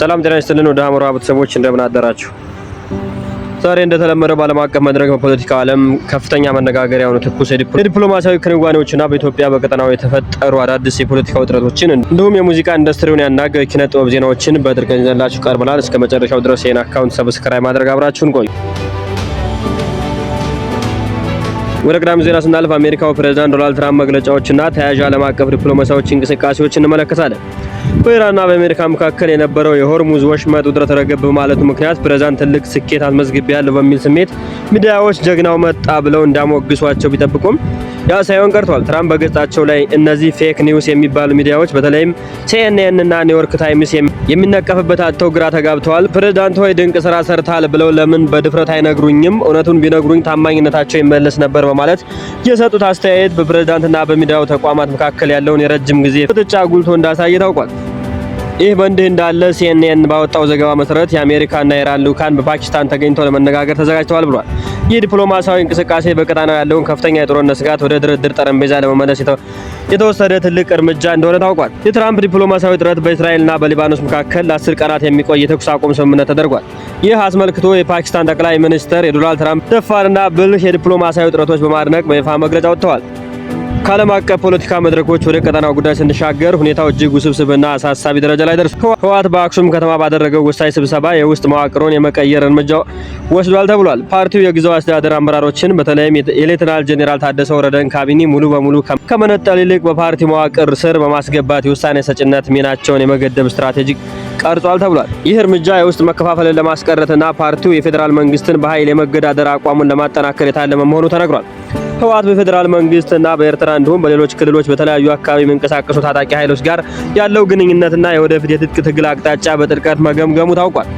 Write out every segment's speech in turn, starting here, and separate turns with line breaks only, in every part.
ሰላም ጤና ይስጥልን ወደ ሐመራ ቤተሰቦች እንደምን አደራችሁ። ዛሬ እንደተለመደው ባለም አቀፍ መድረክ በፖለቲካው ዓለም ከፍተኛ መነጋገሪያ የሆኑ ትኩስ የዲፕሎማሲያዊ ክንዋኔዎችና በኢትዮጵያ በቀጠናው የተፈጠሩ አዳዲስ የፖለቲካ ውጥረቶችን እንዲሁም የሙዚቃ ኢንዱስትሪውን ያናገሩ የኪነ ጥበብ ዜናዎችን በጥልቀት ይዘንላችሁ ቀርበናል። እስከ መጨረሻው ድረስ ይህን አካውንት ሰብስክራይብ ማድረግ አብራችሁን ቆዩ። ወደ ቀዳሚ ዜና ስናልፍ አሜሪካው ፕሬዝዳንት ዶናልድ ትራምፕ መግለጫዎችና ተያያዥ ዓለም አቀፍ ዲፕሎማሲያዊ እንቅስቃሴዎችን እንመለከታለን። በኢራንና በአሜሪካ መካከል የነበረው የሆርሙዝ ወሽመጥ ውጥረት ረገብ በማለቱ ምክንያት ፕሬዝዳንት ትልቅ ስኬት አስመዝግቤያለሁ በሚል ስሜት ሚዲያዎች ጀግናው መጣ ብለው እንዳሞግሷቸው ቢጠብቁም ያ ሳይሆን ቀርቷል። ትራምፕ በገጻቸው ላይ እነዚህ ፌክ ኒውስ የሚባሉ ሚዲያዎች በተለይም CNN እና ኒውዮርክ ታይምስ የሚነቀፍበት አጥተው ግራ ተጋብተዋል። ፕሬዝዳንት ሆይ ድንቅ ስራ ሰርተሃል ብለው ለምን በድፍረት አይነግሩኝም? እውነቱን ቢነግሩኝ ታማኝነታቸው ይመለስ ነበር በማለት የሰጡት አስተያየት በፕሬዝዳንትና በሚዲያው ተቋማት መካከል ያለውን የረጅም ጊዜ ፍጥጫ ጉልቶ እንዳሳየ ታውቋል። ይህ በእንዲህ እንዳለ CNN ባወጣው ዘገባ መሰረት የአሜሪካና የኢራን ልዑካን በፓኪስታን ተገኝተው ለመነጋገር ተዘጋጅተዋል ብሏል። ይህ ዲፕሎማሲያዊ እንቅስቃሴ በቀጣናው ያለውን ከፍተኛ የጦርነት ስጋት ወደ ድርድር ጠረጴዛ ለመመለስ የተወሰደ ትልቅ እርምጃ እንደሆነ ታውቋል። የትራምፕ ዲፕሎማሲያዊ ጥረት በእስራኤልና በሊባኖስ መካከል ለ10 ቀናት የሚቆይ የተኩስ አቁም ስምምነት ተደርጓል። ይህ አስመልክቶ የፓኪስታን ጠቅላይ ሚኒስትር የዶናልድ ትራምፕ ደፋርና ብልህ የዲፕሎማሲያዊ ጥረቶች በማድነቅ በይፋ መግለጫ ወጥተዋል። ከዓለም አቀፍ ፖለቲካ መድረኮች ወደ ቀጠናው ጉዳይ ስንሻገር ሁኔታው እጅግ ውስብስብና አሳሳቢ ደረጃ ላይ ደርሷል። ህወሓት በአክሱም ከተማ ባደረገው ወሳኝ ስብሰባ የውስጥ መዋቅሩን የመቀየር እርምጃ ወስዷል ተብሏል። ፓርቲው የጊዜያዊ አስተዳደር አመራሮችን በተለይም የሌተናል ጄኔራል ታደሰ ወረደን ካቢኔ ሙሉ በሙሉ ከመነጠል ይልቅ በፓርቲ መዋቅር ስር በማስገባት የውሳኔ ሰጭነት ሚናቸውን የመገደብ ስትራቴጂ ቀርጿል ተብሏል። ይህ እርምጃ የውስጥ መከፋፈልን ለማስቀረትና ፓርቲው የፌዴራል መንግስትን በኃይል የመገዳደር አቋሙን ለማጠናከር የታለመ መሆኑ ተነግሯል። ህወሓት በፌዴራል መንግስትና በኤርትራ እንዲሁም በሌሎች ክልሎች በተለያዩ አካባቢ የሚንቀሳቀሱ ታጣቂ ኃይሎች ጋር ያለው ግንኙነትና የወደፊት የትጥቅ ትግል አቅጣጫ በጥልቀት መገምገሙ ታውቋል።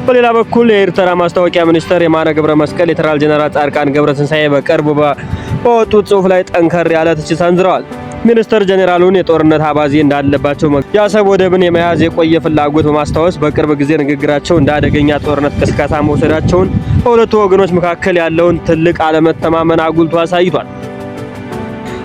በሌላ በኩል የኤርትራ ማስታወቂያ ሚኒስትር የማነ ገብረ መስቀል ሌተናል ጄኔራል ጻድቃን ገብረትንሳኤ በቅርቡ በወጡት ጽሑፍ ላይ ጠንከር ያለ ትችት ሰንዝረዋል። ሚኒስትር ጄኔራሉን የጦርነት አባዜ እንዳለባቸው የአሰብ ወደብን የመያዝ የቆየ ፍላጎት በማስታወስ በቅርብ ጊዜ ንግግራቸው እንደ አደገኛ ጦርነት ቅስቀሳ መውሰዳቸውን በሁለቱ ወገኖች መካከል ያለውን ትልቅ አለመተማመን አጉልቶ አሳይቷል።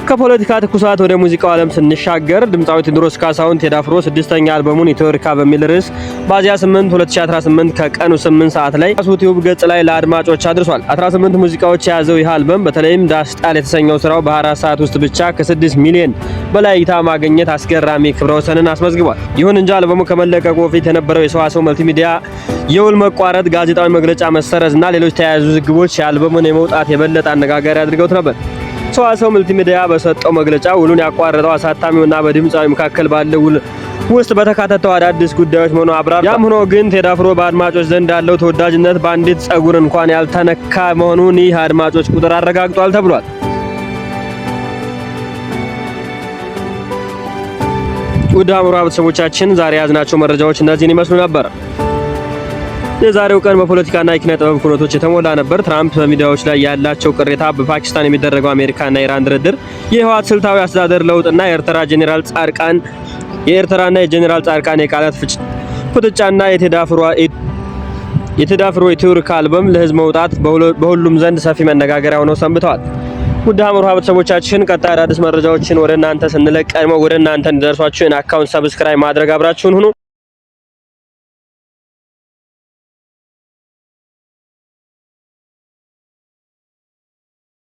ከፖለቲካ ትኩሳት ወደ ሙዚቃው ዓለም ስንሻገር ድምፃዊ ቴዎድሮስ ካሳሁን ቴዲ አፍሮ 6ኛ አልበሙን ኢትዮርካ በሚል ርዕስ ሚያዝያ 8 2018 ከቀኑ 8 ሰዓት ላይ ዩቲዩብ ገጽ ላይ ለአድማጮች አድርሷል። 18 ሙዚቃዎች የያዘው ይህ አልበም በተለይም ዳስጣል የተሰኘው ስራው በ24 ሰዓት ውስጥ ብቻ ከ6 ሚሊዮን በላይ እይታ ማግኘት አስገራሚ ክብረ ወሰንን አስመዝግቧል። ይሁን እንጂ አልበሙ ከመለቀቁ በፊት የነበረው የሰዋሰው መልቲሚዲያ የውል መቋረጥ፣ ጋዜጣዊ መግለጫ መሰረዝ እና ሌሎች ተያያዙ ዝግቦች የአልበሙን የመውጣት የበለጠ አነጋጋሪ አድርገውት ነበር። ሰዋሰው መልቲሚዲያ በሰጠው መግለጫ ውሉን ያቋረጠው አሳታሚውና በድምፃዊ መካከል ባለው ውል ውስጥ በተካተተው አዳዲስ ጉዳዮች መሆኑ አብራርቷል። ያም ሆኖ ግን ቴዲ አፍሮ በአድማጮች ዘንድ ያለው ተወዳጅነት በአንዲት ጸጉር እንኳን ያልተነካ መሆኑን ይህ አድማጮች ቁጥር አረጋግጧል ተብሏል። ውድ ሐመራ ቤተሰቦቻችን ዛሬ ያዝናቸው መረጃዎች እነዚህን ይመስሉ ነበር። የዛሬው ቀን በፖለቲካና የኪነ ጥበብ ኩነቶች የተሞላ ነበር። ትራምፕ በሚዲያዎች ላይ ያላቸው ቅሬታ፣ በፓኪስታን የሚደረገው አሜሪካና ኢራን ድርድር፣ የህወሓት ስልታዊ አስተዳደር ለውጥና የኤርትራና የጄኔራል ጻድቃን የቃላት ፍጥጫና የቴዲ አፍሮ ኢትዮርካ አልበም ለህዝብ መውጣት በሁሉም ዘንድ ሰፊ መነጋገሪያ ሆነው ሰንብተዋል። ውድ ሐመራ ቤተሰቦቻችን ቀጣይ አዳዲስ መረጃዎችን ወደ እናንተ ስንለቅ ቀድሞ ወደ እናንተ እንዲደርሷችሁ አካውንት ሰብስክራይብ ማድረግ አብራችሁን ሁኑ።